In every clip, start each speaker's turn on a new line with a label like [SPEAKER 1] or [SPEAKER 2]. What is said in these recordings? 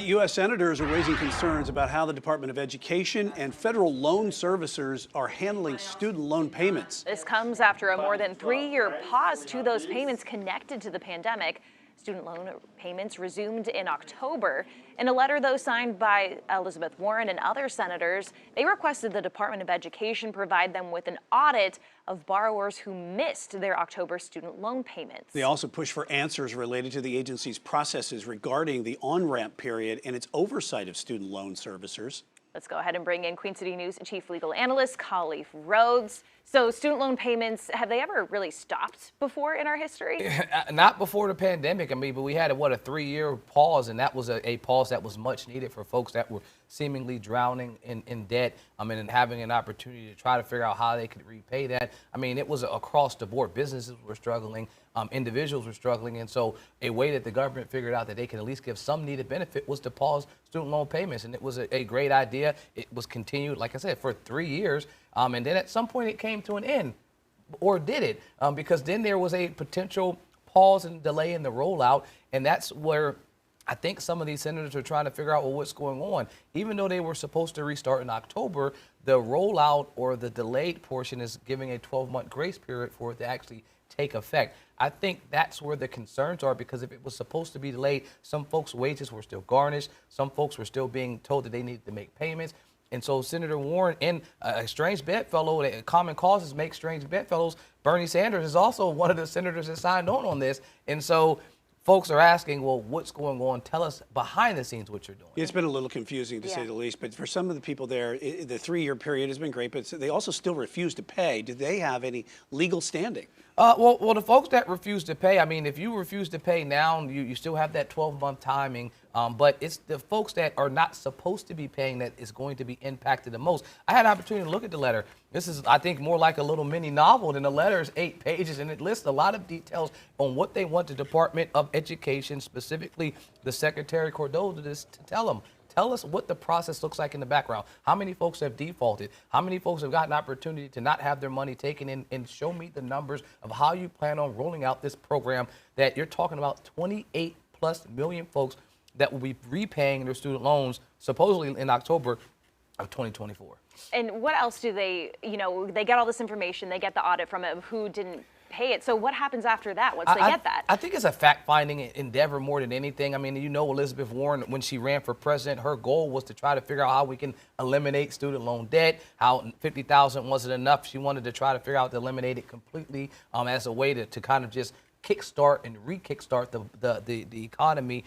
[SPEAKER 1] U.S. senators are raising concerns about how the Department of Education and federal loan servicers are handling student loan payments.
[SPEAKER 2] This comes after a more than 3-year pause to those payments connected to the pandemic. Student loan payments resumed in October. In a letter, though, signed by Elizabeth Warren and other senators, they requested the Department of Education provide them with an audit of borrowers who missed their October student loan payments.
[SPEAKER 1] They also push for answers related to the agency's processes regarding the on-ramp period and its oversight of student loan servicers.
[SPEAKER 2] Let's go ahead and bring in Queen City News Chief Legal Analyst Khalif Rhodes. So student loan payments, have they ever really stopped before in our history?
[SPEAKER 3] Not before the pandemic. I mean, but we had a 3-year pause, and that was a pause that was much needed for folks that were seemingly drowning in debt. And having an opportunity to try to figure out how they could repay that. I mean, it was across the board. Businesses were struggling, individuals were struggling, and so a way that the government figured out that they could at least give some needed benefit was to pause student loan payments, and it was a great idea. It was continued, like I said, for 3 years. And then at some point it came to an end, or did it? Because then there was a potential pause and delay in the rollout, and that's where I think some of these senators are trying to figure out, well, what's going on? Even though they were supposed to restart in October, the rollout or the delayed portion is giving a 12-month grace period for it to actually take effect. I think that's where the concerns are, because if it was supposed to be delayed, some folks' wages were still garnished, some folks were still being told that they needed to make payments. And so Senator Warren and a strange bedfellow, Common Causes make strange bedfellows, Bernie Sanders is also one of the senators that signed on this. And so folks are asking, well, what's going on? Tell us behind the scenes what you're doing.
[SPEAKER 1] It's been a little confusing, to say the least, but for some of the people there, the 3-year period has been great, but they also still refuse to pay. Do they have any legal standing?
[SPEAKER 3] Well, the folks that refuse to pay, I mean, if you refuse to pay now, you still have that 12-month timing, but it's the folks that are not supposed to be paying that is going to be impacted the most. I had an opportunity to look at the letter. This is, I think, more like a little mini novel than the letter is 8 pages, and it lists a lot of details on what they want the Department of Education, specifically the Secretary Cordova, to tell them. Tell us what the process looks like in the background. How many folks have defaulted? How many folks have gotten an opportunity to not have their money taken in? And show me the numbers of how you plan on rolling out this program that you're talking about 28+ million folks that will be repaying their student loans supposedly in October of 2024.
[SPEAKER 2] And what else do they, they get all this information, they get the audit from it of who didn't pay it. So what happens after that once they get that?
[SPEAKER 3] I think it's a fact-finding endeavor more than anything. I mean, Elizabeth Warren, when she ran for president, her goal was to try to figure out how we can eliminate student loan debt, how $50,000 wasn't enough. She wanted to try to figure out to eliminate it completely as a way to kind of just kickstart and re-kickstart the economy.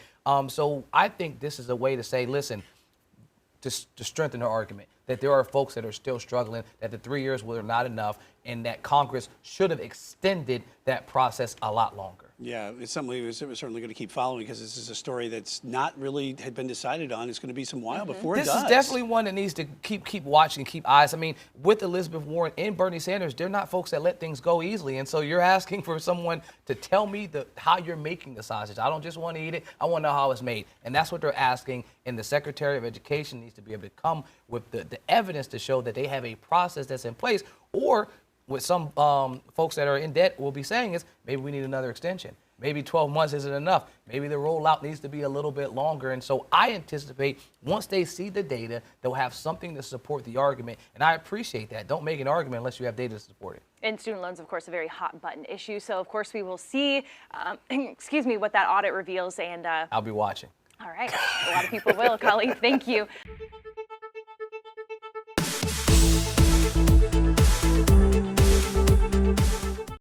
[SPEAKER 3] So I think this is a way to say, listen, to strengthen her argument that there are folks that are still struggling, that the 3 years were not enough, and that Congress should have extended that process a lot longer. Yeah,
[SPEAKER 1] it's something we're certainly going to keep following, because this is a story that's not really had been decided on. It's going to be some while before it does.
[SPEAKER 3] This is definitely one that needs to keep watching, keep eyes. I mean, with Elizabeth Warren and Bernie Sanders, they're not folks that let things go easily. And so you're asking for someone to tell me how you're making the sausage. I don't just want to eat it. I want to know how it's made. And that's what they're asking. And the Secretary of Education needs to be able to come with the evidence to show that they have a process that's in place. Or what some folks that are in debt will be saying is, maybe we need another extension. Maybe 12 months isn't enough. Maybe the rollout needs to be a little bit longer. And so I anticipate once they see the data, they'll have something to support the argument. And I appreciate that. Don't make an argument unless you have data to support it.
[SPEAKER 2] And student loans, of course, a very hot button issue. So, of course, we will see, what that audit reveals. And
[SPEAKER 3] I'll be watching.
[SPEAKER 2] All right. A lot of people will. Khalif, thank you.